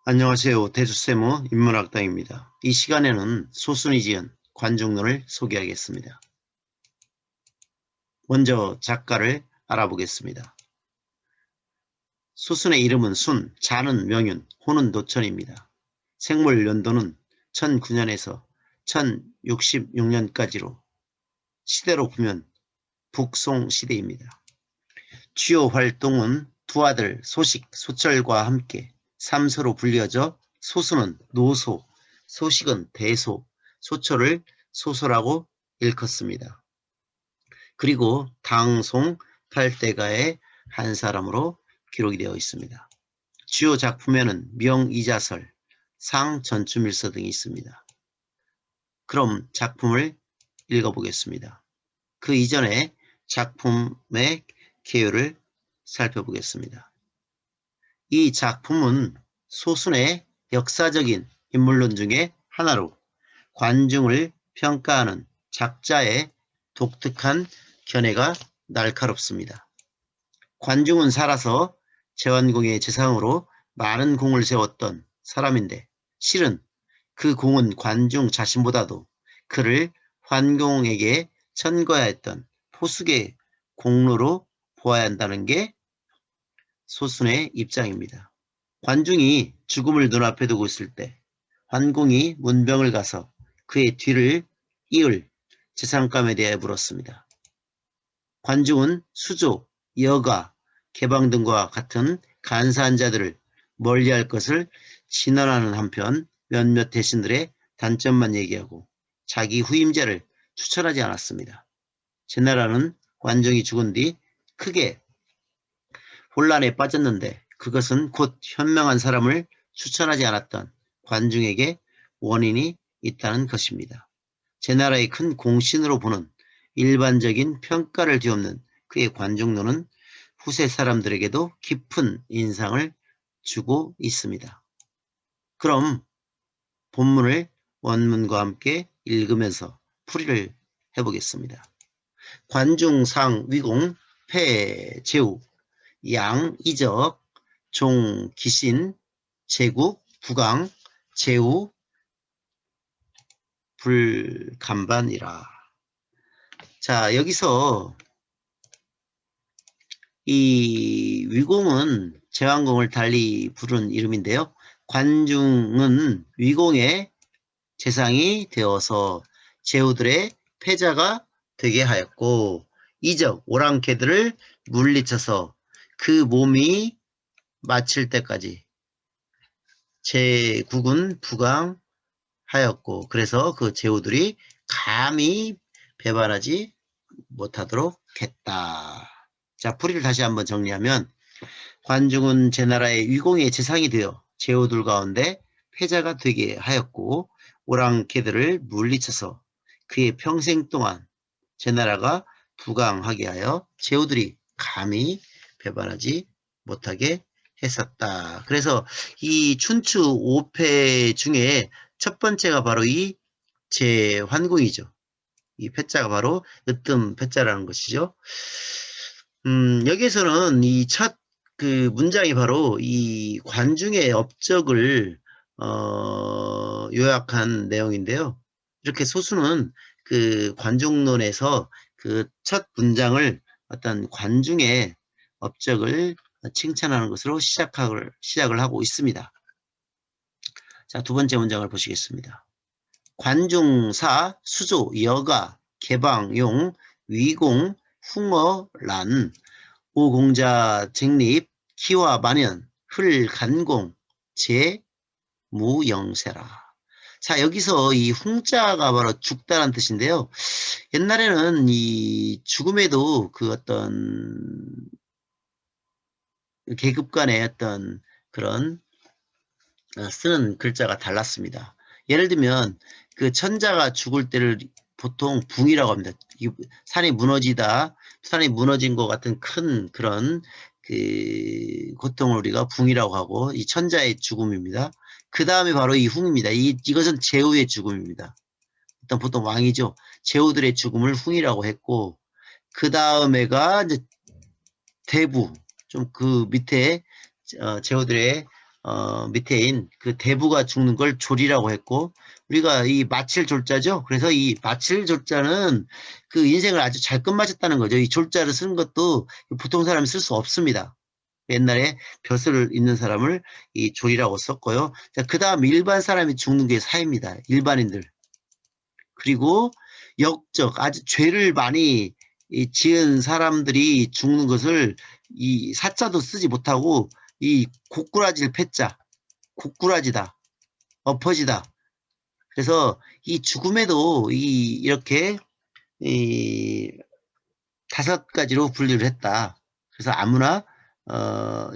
안녕하세요. 대주세모 인문학당입니다. 이 시간에는 소순이 지은 관중론을 소개하겠습니다. 먼저 작가를 알아보겠습니다. 소순의 이름은 순, 자는 명윤, 호는 노천입니다. 생물 연도는 1009년에서 1066년까지로 시대로 보면 북송시대입니다. 주요 활동은 두 아들 소식, 소철과 함께 삼소로 불려져 소수는 노소, 소식은 대소, 소철을 소소라고 일컫습니다. 그리고 당송 8대가의 한 사람으로 기록이 되어 있습니다. 주요 작품에는 명이자설, 상전추밀서 등이 있습니다. 그럼 작품을 읽어보겠습니다. 그 이전에 작품의 개요를 살펴보겠습니다. 이 작품은 소순의 역사적인 인물론 중에 하나로 관중을 평가하는 작자의 독특한 견해가 날카롭습니다. 관중은 살아서 제완공의 재상으로 많은 공을 세웠던 사람인데 실은 그 공은 관중 자신보다도 그를 환공에게 천거야 했던 포숙의 공로로 보아야 한다는 게 소순의 입장입니다. 관중이 죽음을 눈앞에 두고 있을 때 환공이 문병을 가서 그의 뒤를 이을 재산감에 대해 물었습니다. 관중은 수조, 여가, 개방 등과 같은 간사한 자들을 멀리할 것을 진언하는 한편 몇몇 대신들의 단점만 얘기하고 자기 후임자를 추천하지 않았습니다. 제나라는 관중이 죽은 뒤 크게 혼란에 빠졌는데 그것은 곧 현명한 사람을 추천하지 않았던 관중에게 원인이 있다는 것입니다. 제나라의 큰 공신으로 보는 일반적인 평가를 뒤엎는 그의 관중론은 후세 사람들에게도 깊은 인상을 주고 있습니다. 그럼 본문을 원문과 함께 읽으면서 풀이를 해보겠습니다. 관중상 위공 폐 제우 양 이적 종 기신 제국 부강 제우 불간반이라. 자, 여기서 이 위공은 제왕공을 달리 부른 이름인데요. 관중은 위공의 재상이 되어서 제후들의 패자가 되게 하였고 이적 오랑캐들을 물리쳐서 그 몸이 마칠 때까지 제국은 부강하였고 그래서 그 제후들이 감히 배반하지 못하도록 했다. 자, 풀이를 다시 한번 정리하면 관중은 제나라의 위공의 재상이 되어 제후들 가운데 패자가 되게 하였고 오랑캐들을 물리쳐서 그의 평생 동안 제나라가 부강하게 하여 제후들이 감히 배반하지 못하게 했었다. 그래서 이 춘추 5패 중에 첫 번째가 바로 이 제환궁이죠. 이 패자가 바로 으뜸 패자라는 것이죠. 여기에서는 이 첫 그 문장이 바로 이 관중의 업적을 요약한 내용인데요. 이렇게 소수는 그 관중론에서 그 첫 문장을 어떤 관중의 업적을 칭찬하는 것으로 시작을 하고 있습니다. 자, 두 번째 문장을 보시겠습니다. 관중사, 수조, 여가, 개방용, 위공, 흉어란, 오공자, 쟁립, 기와 만연, 흘간공, 제, 무영세라. 자, 여기서 이 흉자가 바로 죽다란 뜻인데요. 옛날에는 이 죽음에도 그 어떤 계급 간의 어떤 그런 쓰는 글자가 달랐습니다. 예를 들면 그 천자가 죽을 때를 보통 붕이라고 합니다. 산이 무너지다, 산이 무너진 것 같은 큰 그런 그 고통을 우리가 붕이라고 하고 이 천자의 죽음입니다. 그 다음에 바로 이 흉입니다. 이것은 제후의 죽음입니다. 일단 보통 왕이죠. 제후들의 죽음을 흉이라고 했고 그 다음에가 이제 대부 좀 그 밑에 제후들의 밑에인 그 대부가 죽는 걸 조리라고 했고, 우리가 이 마칠 졸자죠. 그래서 이 마칠 졸자는 그 인생을 아주 잘 끝마쳤다는 거죠. 이 졸자를 쓰는 것도 보통 사람이 쓸 수 없습니다. 옛날에 벼슬을 있는 사람을 이 조리라고 썼고요. 자, 그 다음 일반 사람이 죽는 게 사입니다. 일반인들. 그리고 역적, 아주 죄를 많이 지은 사람들이 죽는 것을 이 사자도 쓰지 못하고 이 고꾸라지를 패자, 고꾸라지다, 엎어지다. 그래서 이 죽음에도 이렇게 이 5가지로 분류를 했다. 그래서 아무나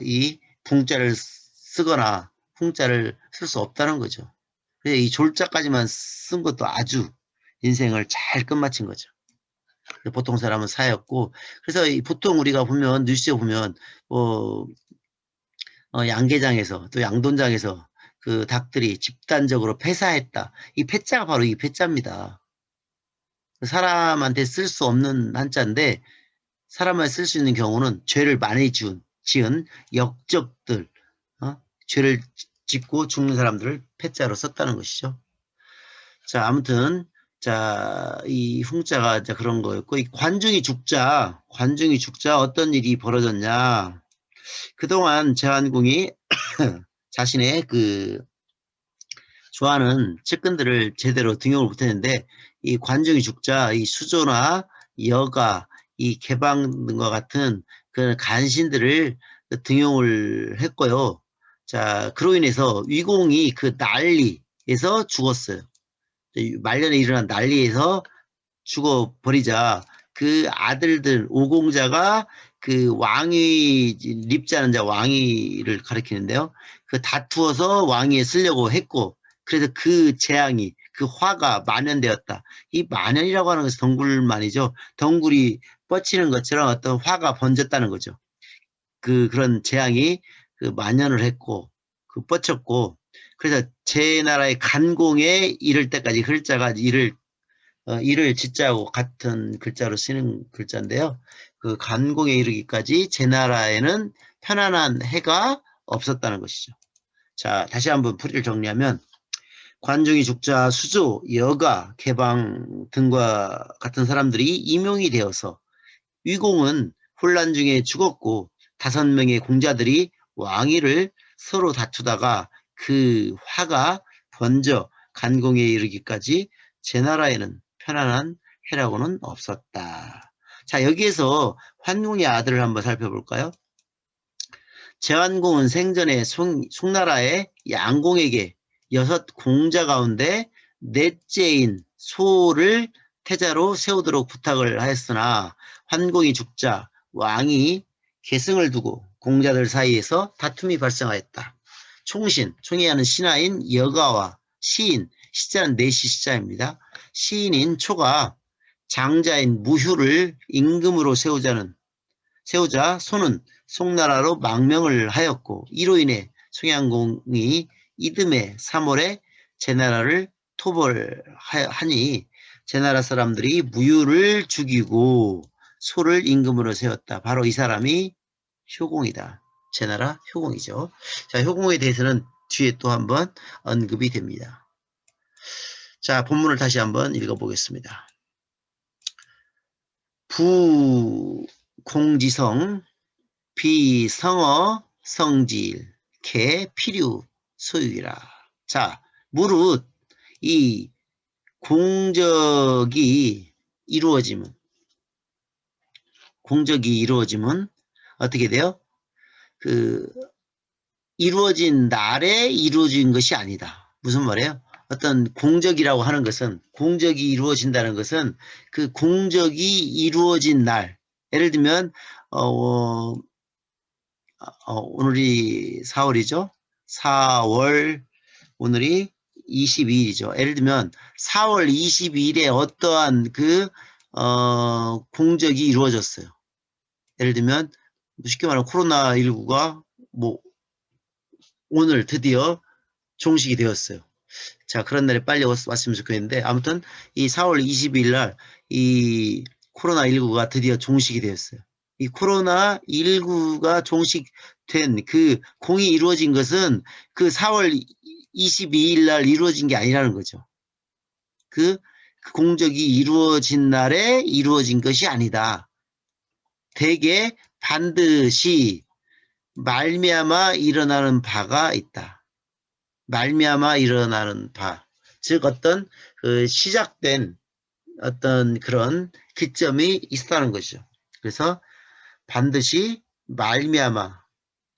이 붕자를 쓰거나 풍자를 쓸 수 없다는 거죠. 그래서 이 졸자까지만 쓴 것도 아주 인생을 잘 끝마친 거죠. 보통 사람은 사였고, 그래서 보통 우리가 보면 뉴스에 보면 양계장에서 또 양돈장에서 그 닭들이 집단적으로 폐사했다. 이 폐자가 바로 이 폐자입니다. 사람한테 쓸 수 없는 한자인데 사람만 쓸 수 있는 경우는 죄를 많이 지은 역적들, 죄를 짓고 죽는 사람들을 폐자로 썼다는 것이죠. 자, 아무튼 자, 이 흉자가 이제 그런 거였고, 이 관중이 죽자 어떤 일이 벌어졌냐? 그동안 제한궁이 자신의 그 좋아하는 측근들을 제대로 등용을 못했는데, 이 관중이 죽자 이 수조나 여가, 이 개방 등과 같은 그 간신들을 등용을 했고요. 자, 그로 인해서 위공이 그 난리에서 죽었어요. 말년에 일어난 난리에서 죽어버리자 그 아들들 오공자가 그 왕위 립자는 자 왕위를 가리키는데요. 그 다투어서 왕위에 쓰려고 했고, 그래서 그 재앙이 그 화가 만연되었다. 이 만연이라고 하는 것은 덩굴만이죠. 덩굴이 뻗치는 것처럼 어떤 화가 번졌다는 거죠. 그런 재앙이 그 만연을 했고 그 뻗쳤고, 그래서 제 나라의 간공에 이를 때까지 글자가 이를 지자하고 같은 글자로 쓰는 글자인데요. 그 간공에 이르기까지 제 나라에는 편안한 해가 없었다는 것이죠. 자, 다시 한번 풀이를 정리하면 관중이 죽자 수조, 여가, 개방 등과 같은 사람들이 임용이 되어서 위공은 혼란 중에 죽었고 5명의 공자들이 왕위를 서로 다투다가 그 화가 번져 간공에 이르기까지 제 나라에는 편안한 해라고는 없었다. 자, 여기에서 환궁의 아들을 한번 살펴볼까요? 제환공은 생전에 송나라의 양공에게 6 공자 가운데 넷째인 소를 태자로 세우도록 부탁을 하였으나 환공이 죽자 왕이 계승을 두고 공자들 사이에서 다툼이 발생하였다. 총이 하는 신하인 여가와 시인, 시자는 내시 시자입니다. 시인인 초가 장자인 무휴를 임금으로 세우자 소는 송나라로 망명을 하였고, 이로 인해 송양공이 이듬해 3월에 제나라를 토벌하니 제나라 사람들이 무휴를 죽이고 소를 임금으로 세웠다. 바로 이 사람이 효공이다. 제나라 효공이죠. 자, 효공에 대해서는 뒤에 또 한번 언급이 됩니다. 자, 본문을 다시 한번 읽어보겠습니다. 부공지성, 비성어, 성질, 개, 필유, 소유이라. 자, 무릇 이 공적이 이루어지면 어떻게 돼요? 이루어진 날에 이루어진 것이 아니다. 무슨 말이에요? 어떤 공적이라고 하는 것은, 공적이 이루어진다는 것은 그 공적이 이루어진 날, 예를 들면 오늘이 4월이죠. 4월, 오늘이 22일이죠. 예를 들면 4월 22일에 어떠한 공적이 이루어졌어요. 예를 들면 쉽게 말하면 코로나19가 오늘 드디어 종식이 되었어요. 자, 그런 날이 빨리 왔으면 좋겠는데, 아무튼 이 4월 22일 날 이 코로나19가 드디어 종식이 되었어요. 이 코로나19가 종식된 그 공이 이루어진 것은 그 4월 22일 날 이루어진 게 아니라는 거죠. 그 공적이 이루어진 날에 이루어진 것이 아니다. 대개 반드시 말미암아 일어나는 바가 있다. 말미암아 일어나는 바. 즉 어떤 그 시작된 어떤 그런 기점이 있다는 것이죠. 그래서 반드시 말미암아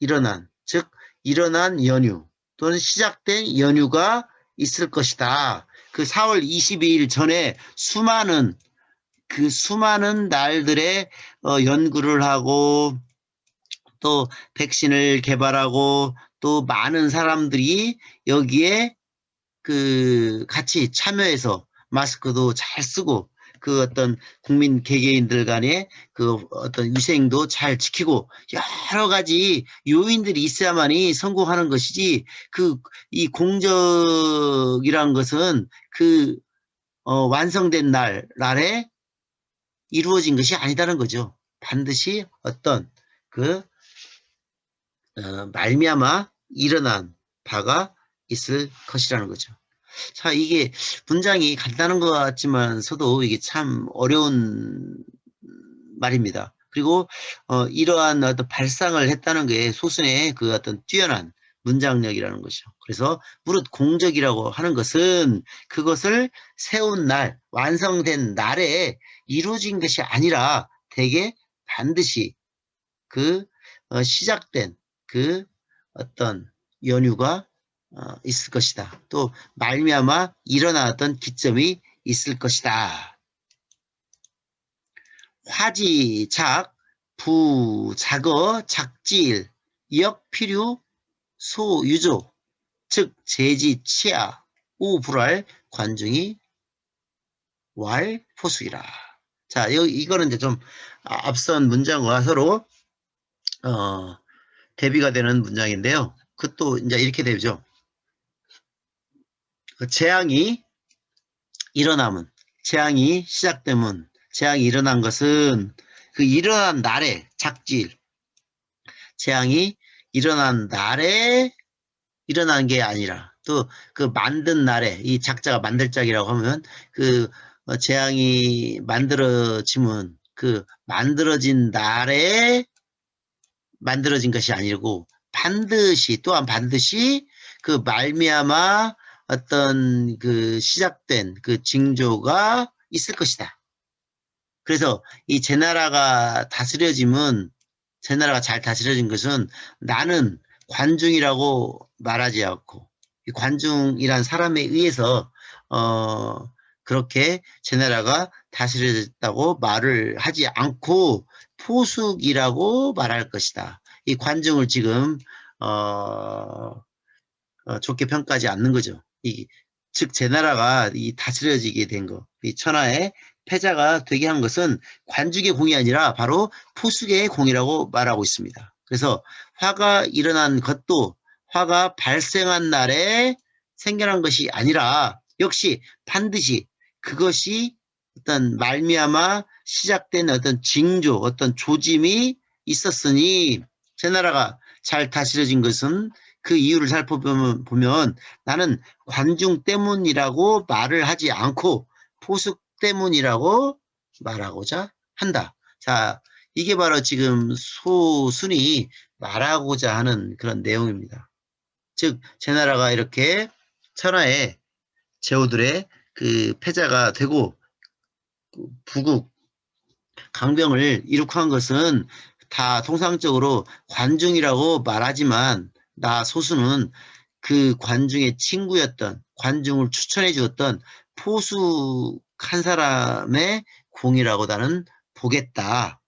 일어난, 즉 일어난 연휴 또는 시작된 연휴가 있을 것이다. 그 4월 22일 전에 수많은 날들의 연구를 하고 또 백신을 개발하고 또 많은 사람들이 여기에 같이 참여해서 마스크도 잘 쓰고 그 어떤 국민 개개인들 간의 그 어떤 위생도 잘 지키고 여러 가지 요인들이 있어야만이 성공하는 것이지 이 공적이라는 것은 완성된 날에 이루어진 것이 아니다는 거죠. 반드시 어떤 말미암아 일어난 바가 있을 것이라는 거죠. 자, 이게 문장이 간단한 것 같지만서도 이게 참 어려운 말입니다. 그리고 이러한 어떤 발상을 했다는 게 소순의 그 어떤 뛰어난 문장력이라는 것이죠. 그래서 무릇 공적이라고 하는 것은 그것을 세운 날, 완성된 날에 이루어진 것이 아니라 대개 반드시 시작된 어떤 연유가 있을 것이다. 또 말미암아 일어나던 기점이 있을 것이다. 화지작, 부작어, 작질, 역필유, 소유조, 즉 제지, 치아, 우불알, 관중이 왈, 포수이라. 자, 이거는 이제 좀 앞선 문장과 서로 대비가 되는 문장인데요. 그것도 이제 이렇게 되죠. 재앙이 일어남은, 재앙이 시작되면, 재앙이 일어난 것은 그 일어난 날에 작질, 재앙이 일어난 날에 일어난 게 아니라 또 그 만든 날에, 이 작자가 만들작이라고 하면 재앙이 만들어지면 그 만들어진 날에 만들어진 것이 아니고 또한 반드시 그 말미암아 어떤 그 시작된 그 징조가 있을 것이다. 그래서 이 제 나라가 잘 다스려진 것은 나는 관중이라고 말하지 않고 이 관중이란 사람에 의해서 그렇게 제 나라가 다스려졌다고 말을 하지 않고 포숙이라고 말할 것이다. 이 관중을 지금 좋게 평가하지 않는 거죠. 즉 제 나라가 다스려지게 된 거, 이 천하의 패자가 되게 한 것은 관중의 공이 아니라 바로 포숙의 공이라고 말하고 있습니다. 그래서 화가 일어난 것도 화가 발생한 날에 생겨난 것이 아니라 역시 반드시 그것이 어떤 말미암아 시작된 어떤 징조, 어떤 조짐이 있었으니 제 나라가 잘 다스려진 것은 그 이유를 살펴보면 나는 관중 때문이라고 말을 하지 않고 포숙 때문이라고 말하고자 한다. 자, 이게 바로 지금 소순이 말하고자 하는 그런 내용입니다. 즉, 제 나라가 이렇게 천하의 제후들의 그 패자가 되고 부국 강병을 이룩한 것은 다 통상적으로 관중이라고 말하지만 나 소수는 그 관중의 친구였던, 관중을 추천해 주었던 포숙한 사람의 공이라고 나는 보겠다.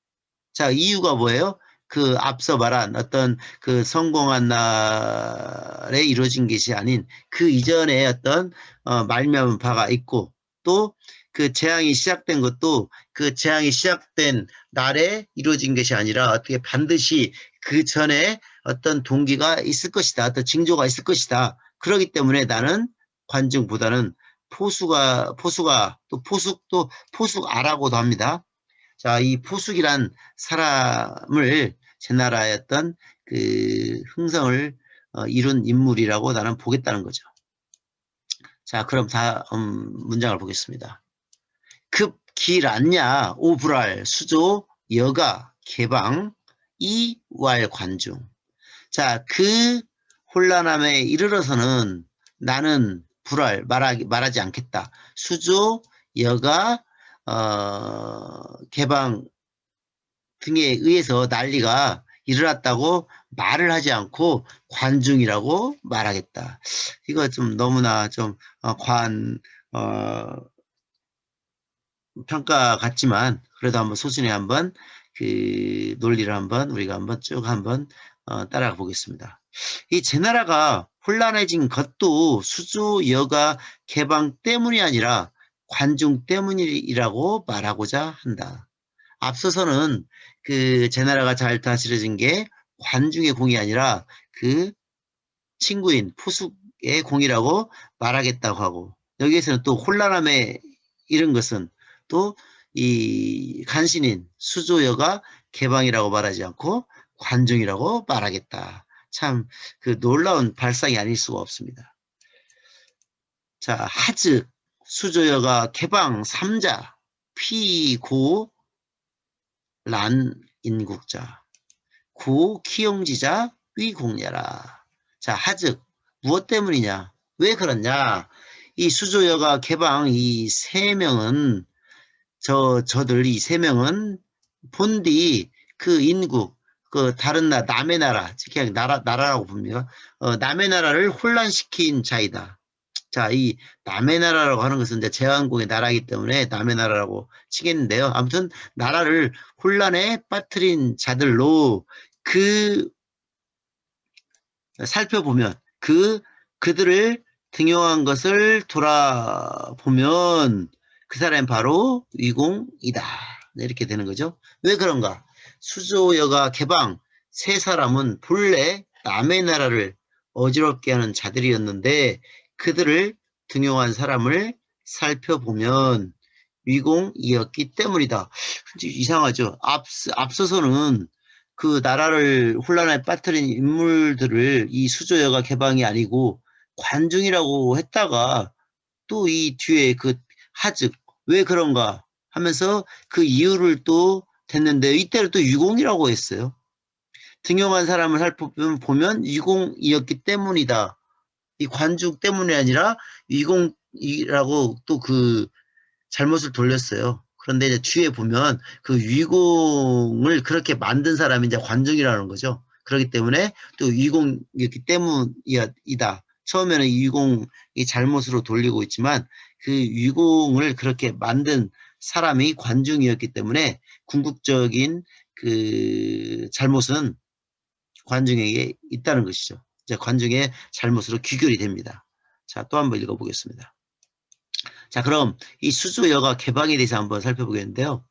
자, 이유가 뭐예요? 그 앞서 말한 어떤 그 성공한 날에 이루어진 것이 아닌 그 이전에 어떤 말미암은 바가 있고 또 그 재앙이 시작된 것도 그 재앙이 시작된 날에 이루어진 것이 아니라 어떻게 반드시 그 전에 어떤 동기가 있을 것이다. 어떤 징조가 있을 것이다. 그렇기 때문에 나는 관중보다는 포수가 또 포숙아라고도 합니다. 자, 이 포숙이란 사람을 제나라였던 그 흥성을 이룬 인물이라고 나는 보겠다는 거죠. 자, 그럼 다음 문장을 보겠습니다. 급 기란냐 오불알 수조 여가 개방 이왈 관중. 자, 그 혼란함에 이르러서는 나는 불알 말하지 않겠다. 수조 여가 개방 등에 의해서 난리가 일어났다고 말을 하지 않고 관중이라고 말하겠다. 이거 좀 너무나 좀 평가 같지만 그래도 한번 소신에 한번 그 논리를 한번 우리가 한번 쭉 한번 따라가 보겠습니다. 이 제나라가 혼란해진 것도 수조 여가 개방 때문이 아니라 관중 때문이라고 말하고자 한다. 앞서서는 그 제나라가 잘 다스려진 게 관중의 공이 아니라 그 친구인 포숙의 공이라고 말하겠다고 하고, 여기에서는 또 혼란함에 이른 것은 또 이 간신인 수조여가 개방이라고 말하지 않고 관중이라고 말하겠다. 참 그 놀라운 발상이 아닐 수가 없습니다. 자, 하즉 수조여가 개방 3자 피고 란인국자 고 키용지자 위공야라. 자, 하즉 무엇 때문이냐? 왜 그러냐? 이 수조여가 개방 이 세 명은 저들 이 세 명은 본디 그 인국 그 다른 남의 나라, 그냥 나라라고 봅니다. 남의 나라를 혼란시킨 자이다. 자, 이 남의 나라라고 하는 것은 이제 제왕국의 나라이기 때문에 남의 나라라고 치겠는데요. 아무튼 나라를 혼란에 빠뜨린 자들로 그 살펴보면 그들을 등용한 것을 돌아보면 그 사람이 바로 위공이다. 네, 이렇게 되는 거죠. 왜 그런가? 수조여가 개방 세 사람은 본래 남의 나라를 어지럽게 하는 자들이었는데 그들을 등용한 사람을 살펴보면 위공이었기 때문이다. 이상하죠. 앞서서는 그 나라를 혼란에 빠뜨린 인물들을 이 수조여가 개방이 아니고 관중이라고 했다가 또 이 뒤에 그 하즉 왜 그런가 하면서 그 이유를 또 댔는데 이때를 또 유공이라고 했어요. 등용한 사람을 살펴보면 유공이었기 때문이다. 이 관중 때문이 아니라 유공이라고 또 그 잘못을 돌렸어요. 그런데 이제 뒤에 보면 그 위공을 그렇게 만든 사람이 이제 관중이라는 거죠. 그렇기 때문에 또 위공이었기 때문이다. 처음에는 위공이 잘못으로 돌리고 있지만 그 위공을 그렇게 만든 사람이 관중이었기 때문에 궁극적인 그 잘못은 관중에게 있다는 것이죠. 이제 관중의 잘못으로 귀결이 됩니다. 자, 또 한번 읽어보겠습니다. 자, 그럼 이 수조여가 개방에 대해서 한번 살펴보겠는데요.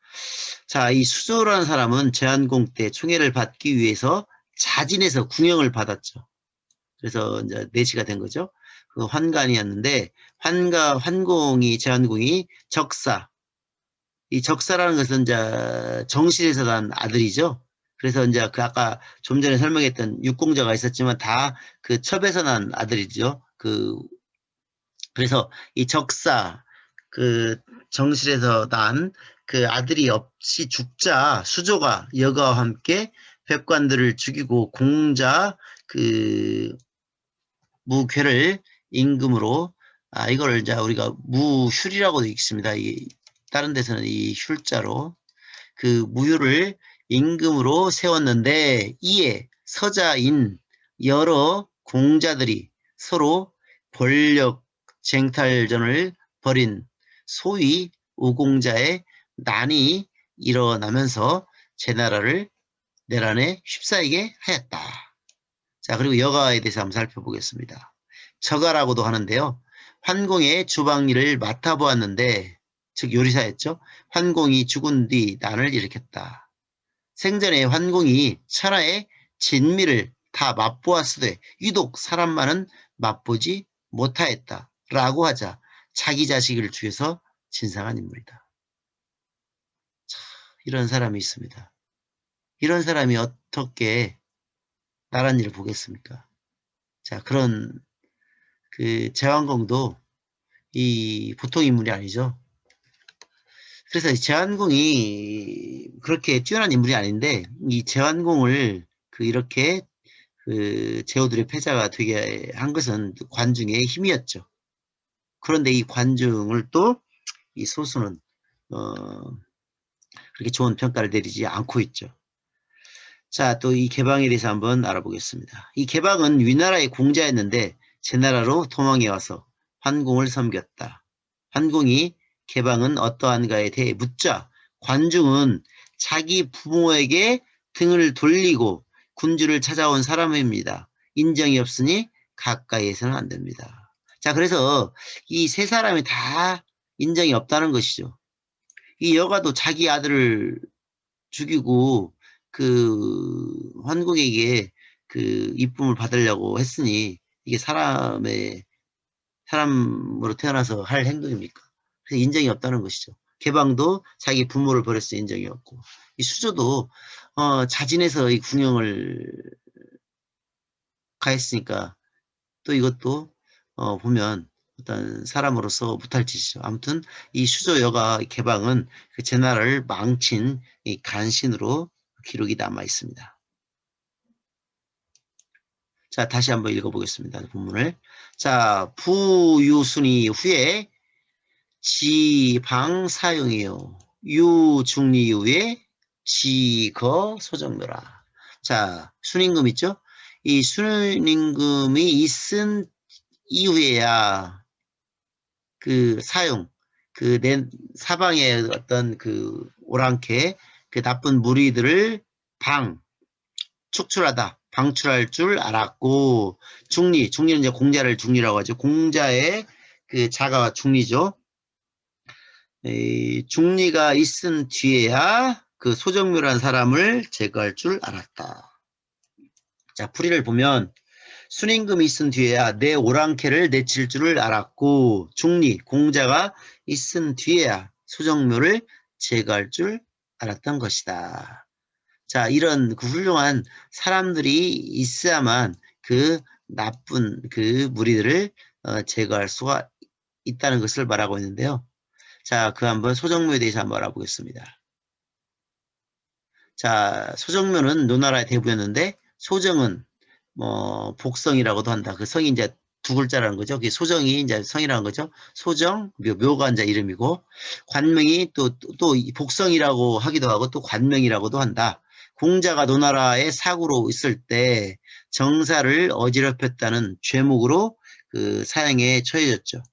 자, 이 수조라는 사람은 제한공 때 총애를 받기 위해서 자진해서 궁영을 받았죠. 그래서 이제 내시가 된 거죠. 그 환관이었는데 환공이 제한공이 적사. 이 적사라는 것은 이제 정실에서 난 아들이죠. 그래서 이제 그 아까 좀 전에 설명했던 육공자가 있었지만 다 그 첩에서 난 아들이죠. 그래서 이 적사 그 정실에서 난 그 아들이 없이 죽자 수조가 여가와 함께 백관들을 죽이고 공자 그 무괴를 임금으로 이걸 이제 우리가 무휴리라고도 읽습니다. 다른 데서는 이 흉자로 그 무휴를 임금으로 세웠는데 이에 서자인 여러 공자들이 서로 권력 쟁탈전을 벌인 소위 우공자의 난이 일어나면서 제나라를 내란에 휩싸이게 하였다. 자, 그리고 여가에 대해서 한번 살펴보겠습니다. 처가라고도 하는데요. 환공의 주방일을 맡아보았는데, 즉 요리사였죠. 환공이 죽은 뒤 난을 일으켰다. 생전에 환공이 천하의 진미를 다 맛보았으되 유독 사람만은 맛보지 못하였다. 라고 하자 자기 자식을 죽여서 진상한 인물이다. 자, 이런 사람이 있습니다. 이런 사람이 어떻게 나란 일을 보겠습니까? 자, 그런 제왕공도 이 보통 인물이 아니죠. 그래서 제왕공이 그렇게 뛰어난 인물이 아닌데 이 제왕공을 이렇게 제후들의 패자가 되게 한 것은 관중의 힘이었죠. 그런데 이 관중을 또 이 소수는 그렇게 좋은 평가를 내리지 않고 있죠. 자, 또 이 개방에 대해서 한번 알아보겠습니다. 이 개방은 위나라의 공자였는데 제나라로 도망해 와서 환공을 섬겼다. 환공이 개방은 어떠한가에 대해 묻자 관중은 자기 부모에게 등을 돌리고 군주를 찾아온 사람입니다. 인정이 없으니 가까이에서는 안 됩니다. 자, 그래서 이 세 사람이 다 인정이 없다는 것이죠. 이 여가도 자기 아들을 죽이고 환공에게 이쁨을 받으려고 했으니 이게 사람으로 태어나서 할 행동입니까? 그래서 인정이 없다는 것이죠. 개방도 자기 부모를 버렸을 때 인정이 없고, 이 수조도 자진해서 이 궁영을 가했으니까 또 이것도 보면 어떤 사람으로서 못할 짓이죠. 아무튼 이 수조여가 개방은 제나라를 망친 이 간신으로 기록이 남아 있습니다. 자, 다시 한번 읽어보겠습니다. 본문을. 자, 부유순이 후에 지방사용이요. 유중리 후에 지거 소정묘라. 자, 순임금 있죠? 이 순임금이 있은 이후에야 사용, 사방의 어떤 오랑캐, 나쁜 무리들을 축출하다, 방출할 줄 알았고, 중리는 이제 공자를 중리라고 하죠. 공자의 자가 중리죠. 중리가 있은 뒤에야 소정묘라는 사람을 제거할 줄 알았다. 자, 풀이를 보면, 순임금이 있은 뒤에야 내 오랑캐를 내칠 줄을 알았고, 공자가 있은 뒤에야 소정묘를 제거할 줄 알았던 것이다. 자, 이런 훌륭한 사람들이 있어야만 나쁜 무리들을 제거할 수가 있다는 것을 말하고 있는데요. 자, 한번 소정묘에 대해서 한번 알아보겠습니다. 자, 소정묘는 노나라의 대부였는데 소정은 복성이라고도 한다. 그 성이 이제 두 글자라는 거죠. 그 소정이 이제 성이라는 거죠. 소정, 묘가 이제 이름이고, 관명이 또 복성이라고 하기도 하고, 또 관명이라고도 한다. 공자가 노나라의 사구로 있을 때 정사를 어지럽혔다는 죄목으로 사형에 처해졌죠.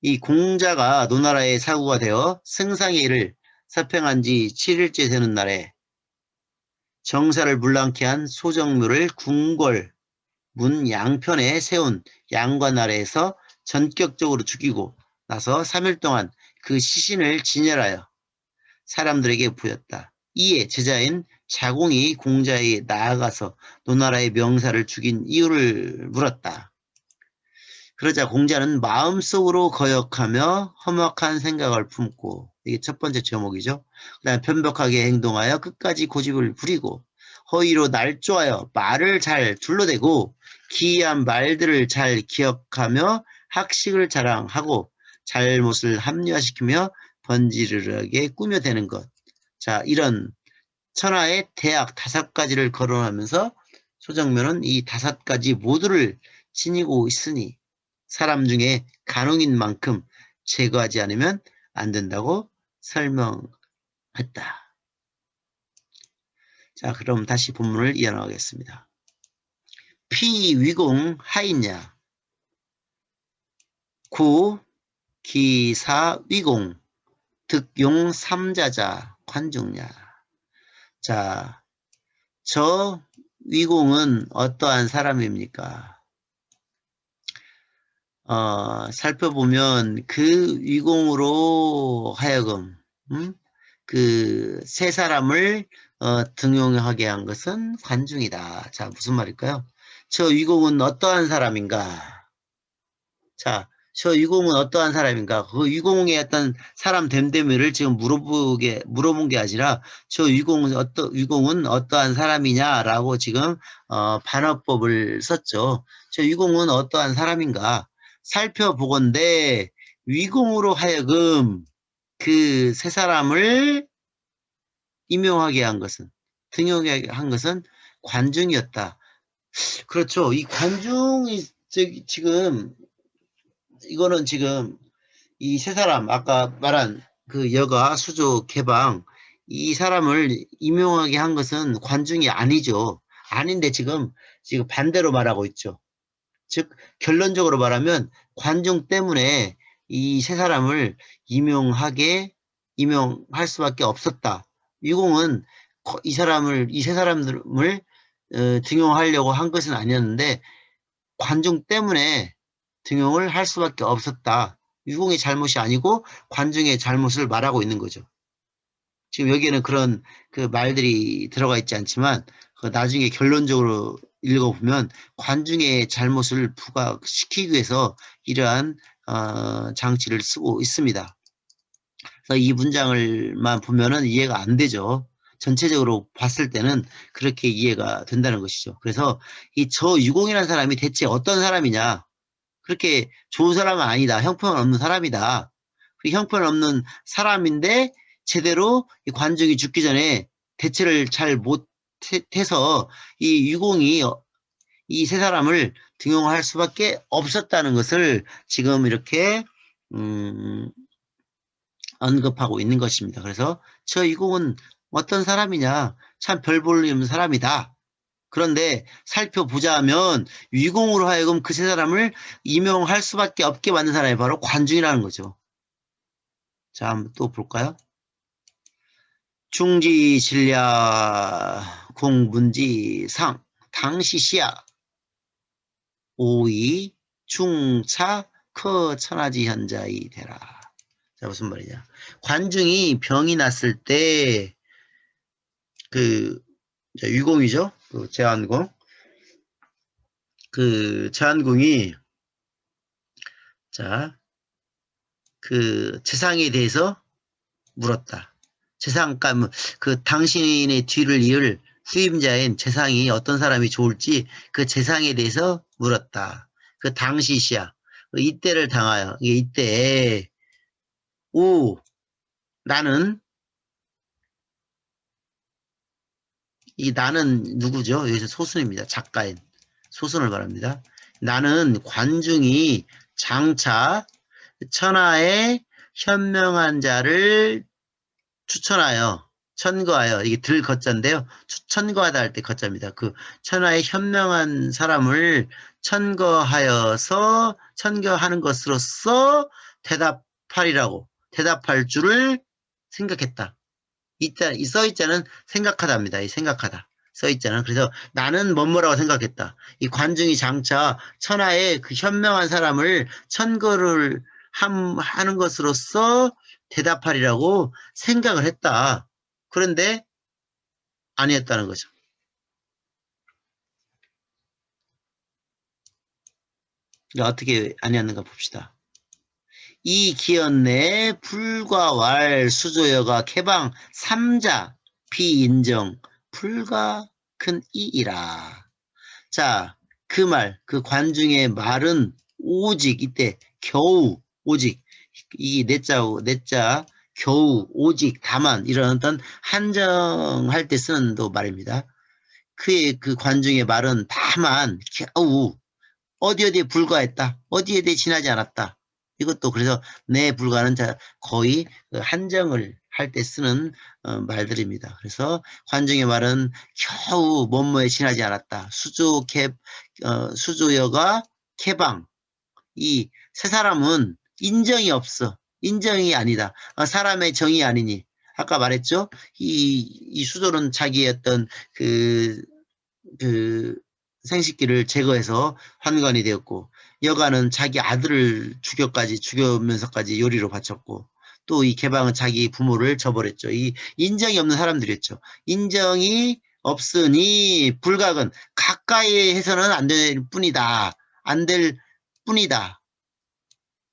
이 공자가 노나라의 사구가 되어 승상의 일을 사평한 지 7일째 되는 날에 정사를 물랑케 한 소정묘를 궁궐 문 양편에 세운 양관 아래에서 전격적으로 죽이고 나서 3일 동안 시신을 진열하여 사람들에게 보였다. 이에 제자인 자공이 공자에 나아가서 노나라의 명사를 죽인 이유를 물었다. 그러자 공자는 마음속으로 거역하며 험악한 생각을 품고, 이게 첫 번째 제목이죠. 그다음에 편벽하게 행동하여 끝까지 고집을 부리고 허위로 날조하여 말을 잘 둘러대고 기이한 말들을 잘 기억하며 학식을 자랑하고 잘못을 합리화시키며 번지르르하게 꾸며대는 것. 자, 이런 천하의 대악 5가지를 거론하면서 소정묘는 이 5가지 모두를 지니고 있으니 사람 중에 간홍인 만큼 제거하지 않으면 안 된다고 설명했다. 자, 그럼 다시 본문을 이어나가겠습니다. 피위공 하이냐 구 기사위공 득용 삼자자 관중냐. 자, 저 위공은 어떠한 사람입니까? 살펴보면 위공으로 하여금 세 사람을 등용하게 한 것은 관중이다. 자, 무슨 말일까요? 저 위공은 어떠한 사람인가? 자, 저 유공은 어떠한 사람인가? 그 유공의 어떤 사람 됨됨이를 지금 물어본 게 아니라 저 유공은 어떠한 사람이냐라고 지금, 반어법을 썼죠. 저 유공은 어떠한 사람인가? 살펴보건대 위공으로 하여금 그 세 사람을 임용하게 한 것은, 등용하게 한 것은 관중이었다. 그렇죠. 이 관중이, 지금, 이거는 지금 이 세 사람, 아까 말한 그 여가, 수조, 개방, 이 사람을 임용하게 한 것은 관중이 아니죠. 아닌데 지금 반대로 말하고 있죠. 즉, 결론적으로 말하면 관중 때문에 이 세 사람을 임용할 수밖에 없었다. 유공은 이 세 사람을 등용하려고 한 것은 아니었는데 관중 때문에 등용을 할 수밖에 없었다. 유공의 잘못이 아니고 관중의 잘못을 말하고 있는 거죠. 지금 여기에는 그런 그 말들이 들어가 있지 않지만 그 나중에 결론적으로 읽어보면 관중의 잘못을 부각시키기 위해서 이러한 장치를 쓰고 있습니다. 그래서 이 문장을만 보면은 이해가 안 되죠. 전체적으로 봤을 때는 그렇게 이해가 된다는 것이죠. 그래서 이 저유공이라는 사람이 대체 어떤 사람이냐? 그렇게 좋은 사람은 아니다. 형편없는 사람이다. 그 형편없는 사람인데 제대로 이 관중이 죽기 전에 대처를 잘 못해서 이 유공이 이 세 사람을 등용할 수밖에 없었다는 것을 지금 이렇게 언급하고 있는 것입니다. 그래서 저 유공은 어떤 사람이냐? 참 별 볼 일 없는 사람이다. 그런데 살펴보자 하면 위공으로 하여금 그 세 사람을 임용할 수밖에 없게 만든 사람이 바로 관중이라는 거죠. 자, 한번 또 볼까요? 중지신랴 공문지상 당시시야 오이 중차 커천하지 현자이 되라. 자, 무슨 말이냐? 관중이 병이 났을 때 그 유공이죠. 그 제한공. 그 제한공이 자, 그 재상에 대해서 물었다. 재상가 그 당신의 뒤를 이을 후임자인 재상이 어떤 사람이 좋을지 그 재상에 대해서 물었다. 그 당시시야. 이때를 당하여 이때 오 나는 이 나는 누구죠? 여기서 소순입니다. 작가인 소순을 말합니다. 나는 관중이 장차 천하의 현명한 자를 추천하여 천거하여 이게 들 거자인데요. 천거하다 할 때 거자입니다. 그 천하의 현명한 사람을 천거하는 것으로서 대답할 줄을 생각했다. 이 써있자는 생각하다입니다. 이 생각하다. 써있자는. 그래서 나는 뭐라고 생각했다. 이 관중이 장차 천하의 그 현명한 사람을 천거를 하는 것으로서 대답하리라고 생각을 했다. 그런데 아니었다는 거죠. 어떻게 아니었는가 봅시다. 이 기연 내 불과 왈 수조여가 개방 3자 비인정 불과 큰 이이라. 자, 그 그 관중의 말은 오직 이때 겨우 오직 이 내자 겨우 오직 다만 이런 어떤 한정할 때 쓰는 또 말입니다. 그의 그 관중의 말은 다만 겨우 어디에 불과했다. 어디에 대해 지나지 않았다. 이것도 그래서 내 불과는 거의 한정을 할 때 쓰는 말들입니다. 그래서 관중의 말은 겨우 뭐뭐에 지나지 않았다. 수조여가 개방. 이 세 사람은 인정이 없어. 인정이 아니다. 사람의 정이 아니니. 아까 말했죠? 이 수조는 자기의 어떤 그 생식기를 제거해서 환관이 되었고, 여가는 자기 아들을 죽여면서까지 요리로 바쳤고, 또 이 개방은 자기 부모를 저버렸죠. 이 인정이 없는 사람들이었죠. 인정이 없으니 불각은 가까이 해서는 안 될 뿐이다. 안 될 뿐이다.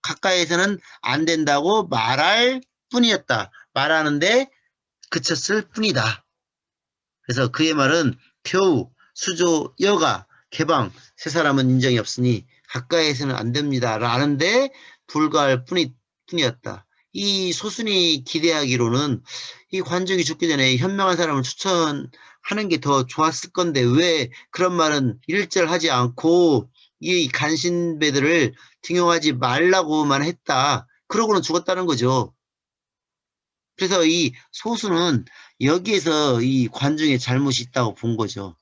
가까이에서는 안 된다고 말할 뿐이었다. 말하는데 그쳤을 뿐이다. 그래서 그의 말은 표우, 수조, 여가, 개방, 세 사람은 인정이 없으니 가까이에서는 안 됩니다. 라는데 불가할 뿐이었다. 이 소순이 기대하기로는 이 관중이 죽기 전에 현명한 사람을 추천하는 게 더 좋았을 건데 왜 그런 말은 일절하지 않고 이 간신배들을 등용하지 말라고만 했다. 그러고는 죽었다는 거죠. 그래서 이 소수는 여기에서 이 관중의 잘못이 있다고 본 거죠.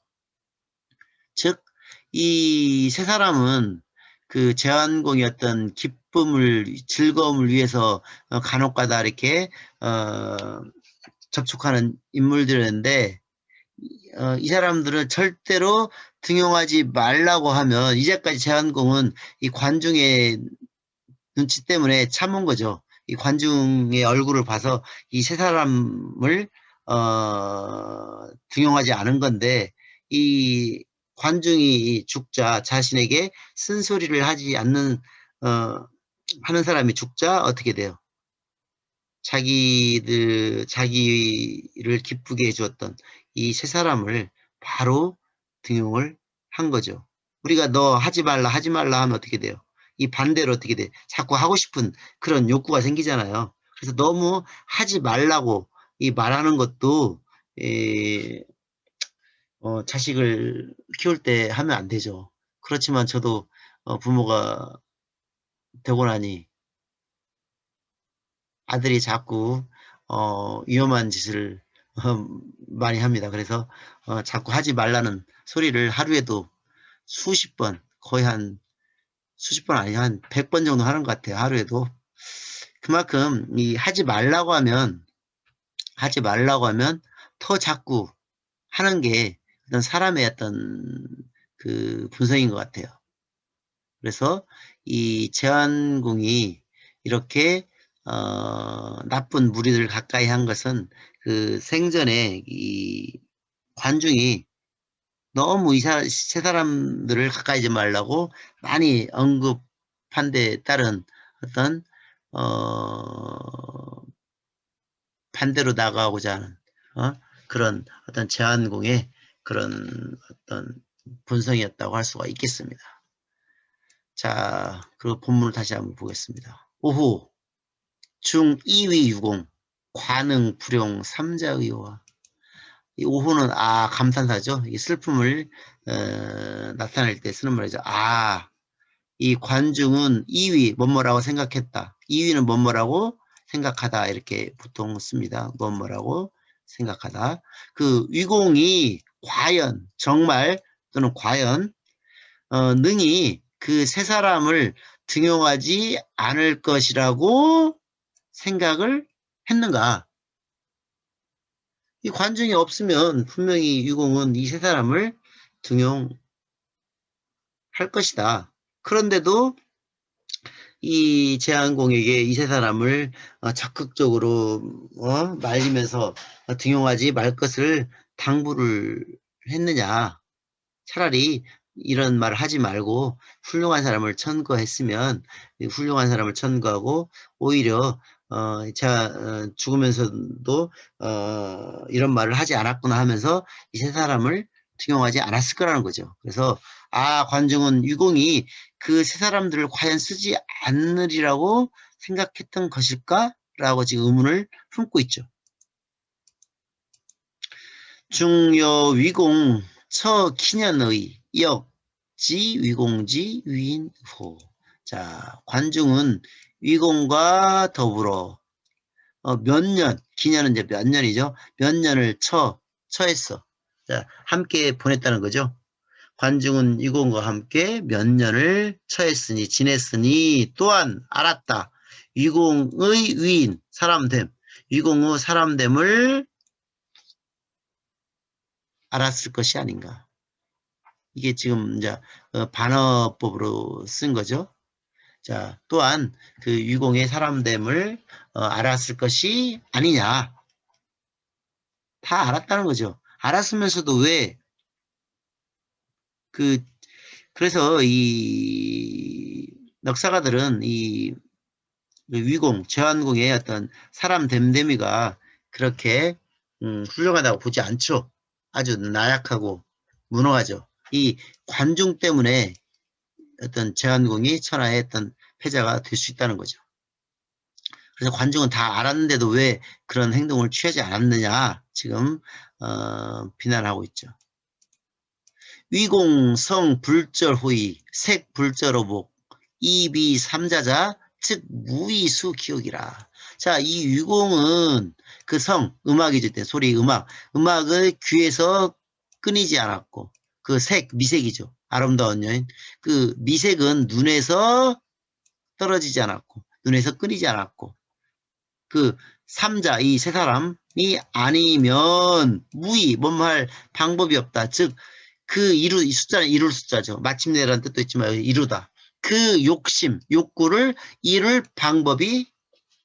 즉, 이 세 사람은 그 제한공의 어떤 기쁨을, 즐거움을 위해서 간혹가다 이렇게, 접촉하는 인물들인데, 이 사람들을 절대로 등용하지 말라고 하면, 이제까지 제한공은 이 관중의 눈치 때문에 참은 거죠. 이 관중의 얼굴을 봐서 이 세 사람을 등용하지 않은 건데 이 관중이 죽자 자신에게 쓴소리를 하지 않는 하는 사람이 죽자 어떻게 돼요? 자기를 기쁘게 해주었던 이 세 사람을 바로 등용을 한 거죠. 우리가 너 하지 말라 하지 말라 하면 어떻게 돼요? 이 반대로 어떻게 돼? 자꾸 하고 싶은 그런 욕구가 생기잖아요. 그래서 너무 하지 말라고 이 말하는 것도 자식을 키울 때 하면 안 되죠. 그렇지만 저도 부모가 되고 나니 아들이 자꾸 위험한 짓을 많이 합니다. 그래서 자꾸 하지 말라는 소리를 하루에도 수십 번, 거의 한 수십 번 아니 한 100번 정도 하는 것 같아요. 하루에도. 그만큼 이 하지 말라고 하면 더 자꾸 하는 게 어떤 사람의 어떤 그 본성인 것 같아요. 그래서 이 제한궁이 이렇게 나쁜 무리를 가까이 한 것은 그 생전에 이 관중이 너무 세 사람들을 가까이 지 말라고 많이 언급한 데 따른 어떤 반대로 나가고자 하는 그런 어떤 제한궁의 그런 어떤 본성이었다고 할 수가 있겠습니다. 자, 그 본문을 다시 한번 보겠습니다. 오후 중 2위 유공 관응 불용 삼자의와 이 오후는 감탄사죠. 이 슬픔을 나타낼 때 쓰는 말이죠. 이 관중은 2위 뭐뭐라고 생각했다. 2위는 뭐뭐라고 생각하다 이렇게 보통 씁니다. 뭐뭐라고 생각하다. 그 위공이 과연 정말 또는 과연 능히 그 세 사람을 등용하지 않을 것이라고 생각을 했는가? 이 관중이 없으면 분명히 유공은 이 세 사람을 등용할 것이다. 그런데도 이 제한공에게 이 세 사람을 적극적으로 말리면서 등용하지 말 것을 당부를 했느냐. 차라리 이런 말을 하지 말고 훌륭한 사람을 천거했으면 훌륭한 사람을 천거하고 오히려 제가 죽으면서도 이런 말을 하지 않았구나 하면서 이 세 사람을 등용하지 않았을 거라는 거죠. 그래서 관중은 유공이 그 세 사람들을 과연 쓰지 않으리라고 생각했던 것일까? 라고 지금 의문을 품고 있죠. 중요 위공 처키년의 역지 위공지 위인호. 자, 관중은 위공과 더불어 몇 년, 기년은 이제 몇 년이죠. 몇 년을 처했어. 자, 함께 보냈다는 거죠. 관중은 위공과 함께 몇 년을 처했으니 지냈으니 또한 알았다. 위공의 위인 사람됨, 위공의 사람됨을 알았을 것이 아닌가. 이게 지금 이제 반어법으로 쓴 거죠. 자, 또한 그 유공의 사람됨을 알았을 것이 아니냐. 다 알았다는 거죠. 알았으면서도 왜 그래서 이 넉사가들은 이 위공, 제환공의 어떤 사람 됨됨이가 그렇게 훌륭하다고 보지 않죠. 아주 나약하고 무능하죠. 이 관중 때문에 어떤 제환공이 천하의 어떤 패자가 될 수 있다는 거죠. 그래서 관중은 다 알았는데도 왜 그런 행동을 취하지 않았느냐 지금 비난하고 있죠. 위공, 성, 불절, 호의, 색, 불절, 어복, 이비, 삼자자, 즉 무이수, 기억이라. 자, 이 위공은 그 성, 음악이죠. 소리, 음악을 귀에서 끊이지 않았고, 그 색, 미색이죠. 아름다운 여인. 그 미색은 눈에서 떨어지지 않았고, 눈에서 끊이지 않았고, 그 삼자, 이 세 사람이 아니면 무의, 뭔 말 방법이 없다. 즉, 이 숫자는 이룰 숫자죠. 마침내라는 뜻도 있지만 이루다. 그 욕심, 욕구를 이룰 방법이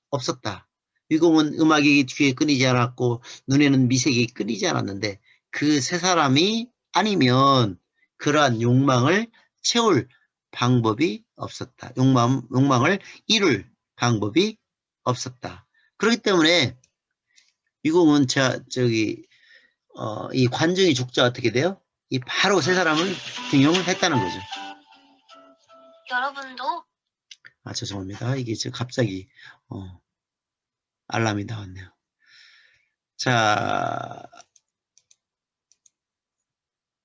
없었다. 위공은 음악이 귀에 끊이지 않았고 눈에는 미색이 끊이지 않았는데 그 세 사람이 아니면 그러한 욕망을 채울 방법이 없었다. 욕망을 이룰 방법이 없었다. 그렇기 때문에 위공은 이 관중이 죽자 어떻게 돼요? 이 바로 세 사람을 등용을 했다는 거죠. 여러분도 죄송합니다. 이게 지금 갑자기 알람이 나왔네요. 자,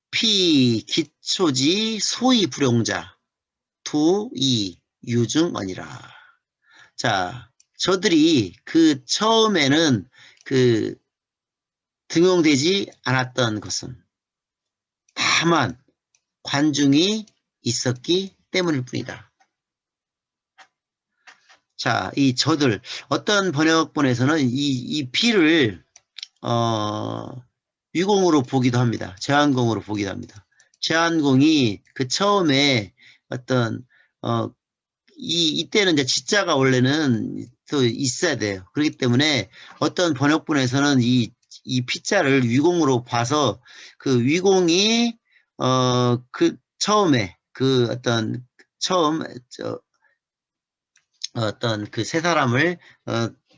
피 기초지 소위 불용자 투이 유증언이라. 자, 저들이 그 처음에는 그 등용되지 않았던 것은 다만 관중이 있었기 때문일 뿐이다. 자, 이 저들 어떤 번역본에서는 이 피를 위공으로 보기도 합니다. 제한공으로 보기도 합니다. 제한공이 그 처음에 어떤 이때는 이제 지자가 원래는 또 있어야 돼요. 그렇기 때문에 어떤 번역본에서는 이 피자를 위공으로 봐서 그 위공이 그 처음에 그 어떤 그 세 사람을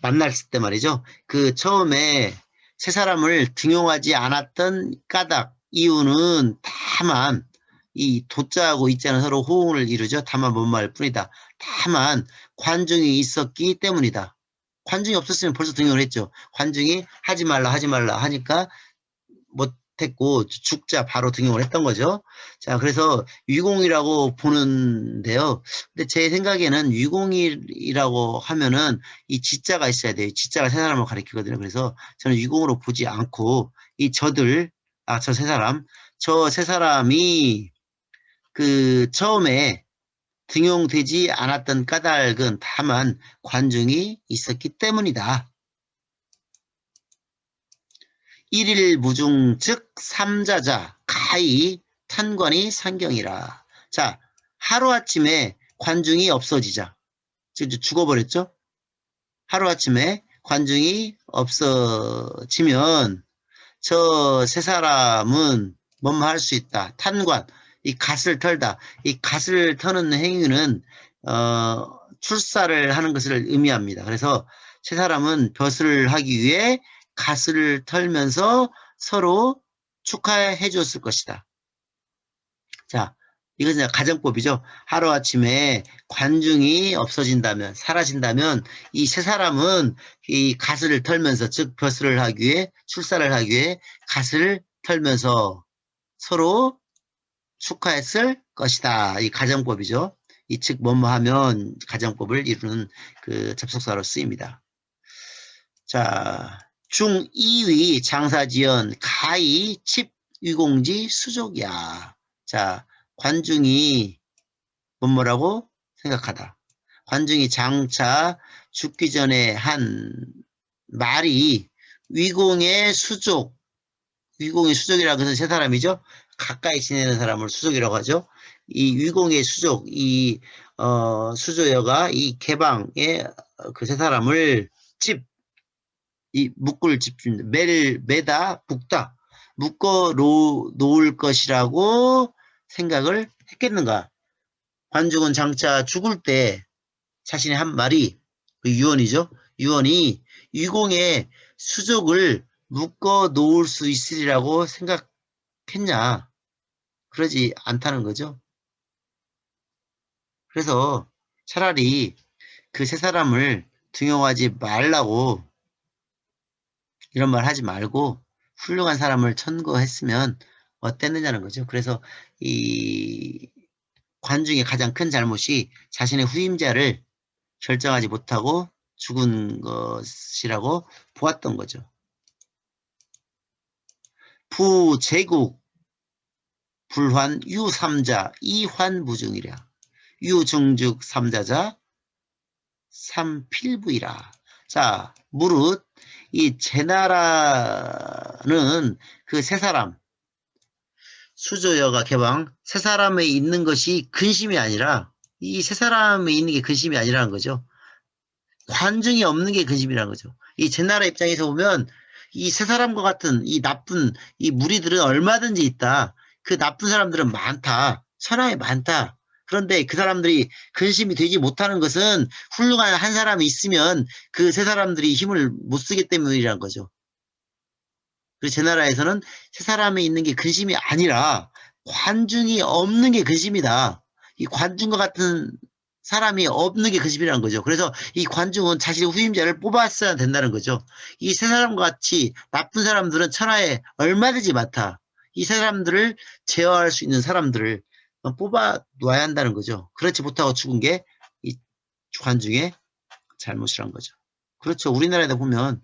만났을 때 말이죠. 그 처음에 세 사람을 등용하지 않았던 까닭 이유는 다만 이 도자하고 이자는 서로 호응을 이루죠. 다만 뭔 말 뿐이다. 다만 관중이 있었기 때문이다. 관중이 없었으면 벌써 등용을 했죠. 관중이 하지 말라 하니까 못했고 죽자 바로 등용을 했던 거죠. 자, 그래서 위공이라고 보는데요. 근데 제 생각에는 위공이라고 하면은 이 지자가 있어야 돼요. 지자가 세 사람을 가리키거든요. 그래서 저는 위공으로 보지 않고 이 저 세 사람이 그 처음에 등용되지 않았던 까닭은 다만 관중이 있었기 때문이다. 일일 무중 즉 삼자자 가히 탄관이 상경이라. 자, 하루아침에 관중이 없어지자. 죽어버렸죠? 하루아침에 관중이 없어지면 저 세 사람은 뭐뭐 할 수 있다. 탄관, 이 갓을 털다. 이 갓을 터는 행위는 출사를 하는 것을 의미합니다. 그래서 세 사람은 벼슬을 하기 위해 갓을 털면서 서로 축하해 줬을 것이다. 자, 이것은 가정법이죠. 하루아침에 관중이 없어진다면, 사라진다면 이 세 사람은 이 갓을 털면서, 즉 벼슬을 하기 위해, 출사를 하기 위해 갓을 털면서 서로 축하했을 것이다. 이 가정법이죠. 이 즉 뭐뭐 하면 가정법을 이루는 그 접속사로 쓰입니다. 자, 중2위 장사지연 가히 칩 위공지 수족이야. 자, 관중이 뭐라고 생각하다. 관중이 장차 죽기 전에 한 말이 위공의 수족이라고 해서 세 사람이죠. 가까이 지내는 사람을 수족이라고 하죠. 이 위공의 수족, 수조여가 이 개방의 그 세 사람을 묶을 집중, 매다, 묶어 놓을 것이라고 생각을 했겠는가? 관중은 장차 죽을 때 자신의 한 말이 유언이죠. 유언이 유공의 수족을 묶어 놓을 수 있으리라고 생각했냐? 그러지 않다는 거죠. 그래서 차라리 그 세 사람을 등용하지 말라고 이런 말 하지 말고 훌륭한 사람을 천거했으면 어땠느냐는 거죠. 그래서 이 관중의 가장 큰 잘못이 자신의 후임자를 결정하지 못하고 죽은 것이라고 보았던 거죠. 부제국 불환 유삼자 이환무중이랴. 유증죽 삼자자 삼필부이라. 자, 무릇 이 제나라는 그 세 사람 수조여가 개방 세 사람에 있는 것이 근심이 아니라 이 세 사람에 있는 게 근심이 아니라는 거죠. 관중이 없는 게 근심이라는 거죠. 이 제나라 입장에서 보면 이 세 사람과 같은 이 나쁜 이 무리들은 얼마든지 있다. 그 나쁜 사람들은 많다. 천하에 많다. 그런데 그 사람들이 근심이 되지 못하는 것은 훌륭한 한 사람이 있으면 그 세 사람들이 힘을 못 쓰기 때문이라는 거죠. 그래서 제나라에서는 세 사람에 있는 게 근심이 아니라 관중이 없는 게 근심이다. 이 관중과 같은 사람이 없는 게 근심이라는 거죠. 그래서 이 관중은 자신의 후임자를 뽑았어야 된다는 거죠. 이 세 사람과 같이 나쁜 사람들은 천하에 얼마든지 많다. 이 사람들을 제어할 수 있는 사람들을 뽑아 놔야 한다는 거죠. 그렇지 못하고 죽은 게 이 관중의 잘못이란 거죠. 그렇죠. 우리나라에도 보면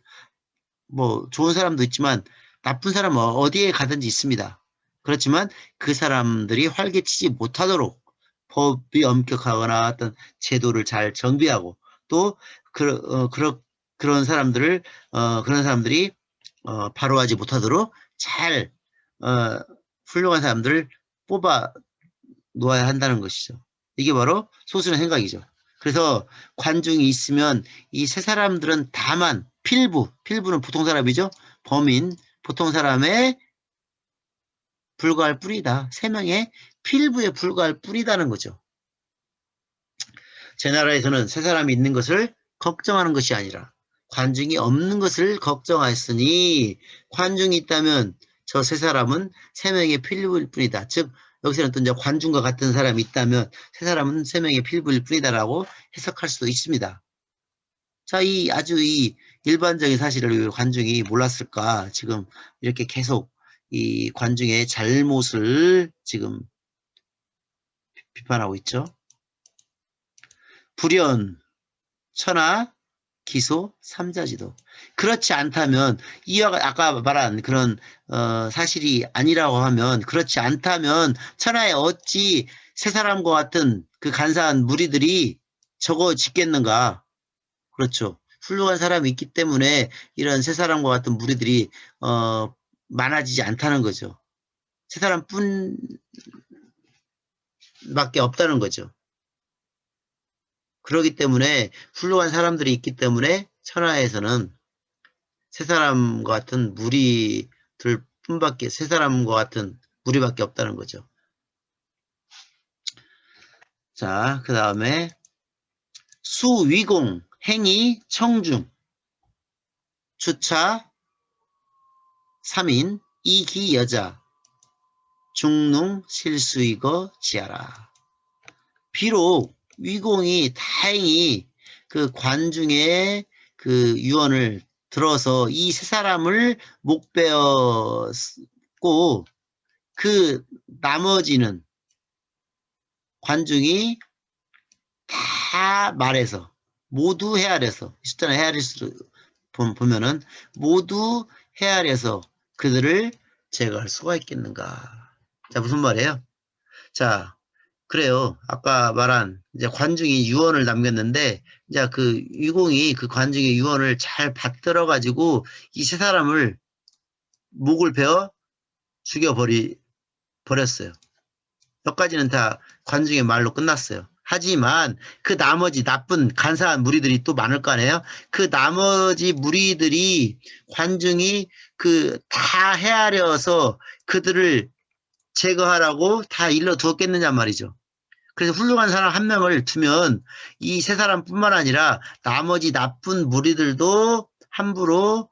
뭐 좋은 사람도 있지만 나쁜 사람은 어디에 가든지 있습니다. 그렇지만 그 사람들이 활개치지 못하도록 법이 엄격하거나 어떤 제도를 잘 정비하고 또 그런 사람들을 그런 사람들이 바로하지 못하도록 잘 훌륭한 사람들을 뽑아 놓아야 한다는 것이죠. 이게 바로 소수의 생각이죠. 그래서 관중이 있으면 이 세 사람들은 다만 필부는 보통 사람이죠. 범인, 보통 사람에 불과할 뿐이다. 세 명의 필부에 불과할 뿐이다는 거죠. 제 나라에서는 세 사람이 있는 것을 걱정하는 것이 아니라 관중이 없는 것을 걱정하였으니 관중이 있다면 저 세 사람은 세 명의 필부일 뿐이다. 즉 여기서는 또 이제 관중과 같은 사람이 있다면 세 사람은 세 명의 필부일 뿐이다라고 해석할 수도 있습니다. 자, 아주 이 일반적인 사실을 왜 관중이 몰랐을까? 지금 이렇게 계속 이 관중의 잘못을 지금 비판하고 있죠. 불연, 천하, 기소, 삼자지도. 그렇지 않다면 이와 아까 말한 그런 사실이 아니라고 하면 그렇지 않다면 천하에 어찌 세 사람과 같은 그 간사한 무리들이 저거 짓겠는가? 그렇죠. 훌륭한 사람이 있기 때문에 이런 세 사람과 같은 무리들이 많아지지 않다는 거죠. 세 사람뿐밖에 없다는 거죠. 그렇기 때문에 훌륭한 사람들이 있기 때문에 천하에서는 세 사람과 같은 무리들 뿐밖에 세 사람과 같은 무리밖에 없다는 거죠. 자, 그 다음에 수위공, 행위, 청중, 주차, 3인, 이기 여자, 중농 실수이거 지하라. 비록 위공이 다행히 그 관중의 그 유언을 들어서 이 세 사람을 목베었고 그 나머지는 관중이 다 말해서 모두 헤아려서 숫자는 헤아릴수록 보면은 모두 헤아려서 그들을 제거할 수가 있겠는가. 자, 무슨 말이에요? 자, 그래요. 아까 말한 이제 관중이 유언을 남겼는데 이제 그 유공이 그 관중의 유언을 잘 받들어 가지고 이 세 사람을 목을 베어 버렸어요. 여기까지는 다 관중의 말로 끝났어요. 하지만 그 나머지 나쁜 간사한 무리들이 또 많을 거 아니에요? 그 나머지 무리들이 관중이 그 다 헤아려서 그들을 제거하라고 다 일러 두었겠느냐 말이죠. 그래서 훌륭한 사람 한 명을 두면 이 세 사람뿐만 아니라 나머지 나쁜 무리들도 함부로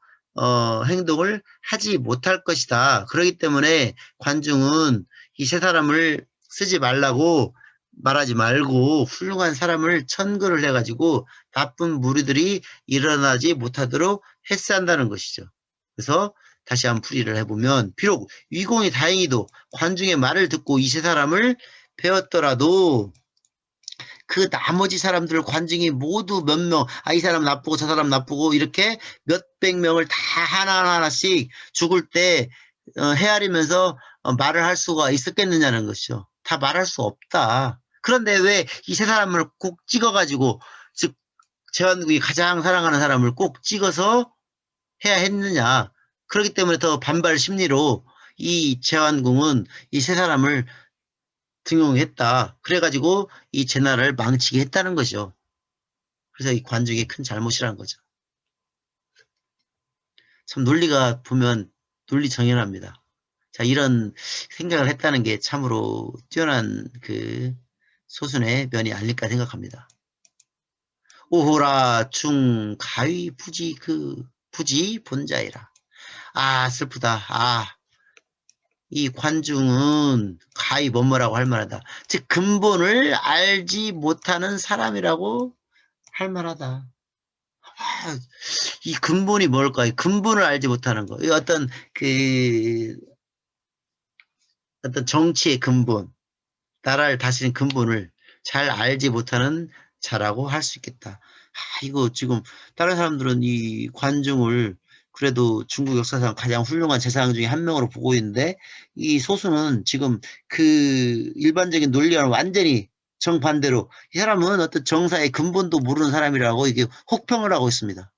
행동을 하지 못할 것이다. 그렇기 때문에 관중은 이 세 사람을 쓰지 말라고 말하지 말고 훌륭한 사람을 천거를 해가지고 나쁜 무리들이 일어나지 못하도록 해스한다는 것이죠. 그래서 다시 한번 풀이를 해보면 비록 위공이 다행히도 관중의 말을 듣고 이 세 사람을 배웠더라도 그 나머지 사람들 관중이 모두 몇 명, 이 사람 나쁘고 저 사람 나쁘고 이렇게 몇백 명을 다 하나하나씩 죽을 때 헤아리면서 말을 할 수가 있었겠느냐는 것이죠. 다 말할 수 없다. 그런데 왜 이 세 사람을 꼭 찍어가지고 즉 제왕국이 가장 사랑하는 사람을 꼭 찍어서 해야 했느냐. 그렇기 때문에 더 반발 심리로 이 제왕궁은 이 세 사람을 등용했다. 그래가지고 이 제나라를 망치게 했다는 거죠. 그래서 이 관중의 큰 잘못이라는 거죠. 참 논리가 보면 논리정연합니다. 자, 이런 생각을 했다는 게 참으로 뛰어난 그 소순의 면이 아닐까 생각합니다. 오호라 중 가위 부지 부지 본자이라. 슬프다. 이 관중은 가히 뭐뭐라고 할 만하다. 즉 근본을 알지 못하는 사람이라고 할 만하다. 이 근본이 뭘까요? 근본을 알지 못하는 거. 어떤 어떤 정치의 근본, 나라를 다스리는 근본을 잘 알지 못하는 자라고 할 수 있겠다. 이거 지금 다른 사람들은 이 관중을 그래도 중국 역사상 가장 훌륭한 제사장 중에 한 명으로 보고 있는데 이 소수는 지금 그 일반적인 논리와는 완전히 정반대로 이 사람은 어떤 정사의 근본도 모르는 사람이라고 이게 혹평을 하고 있습니다.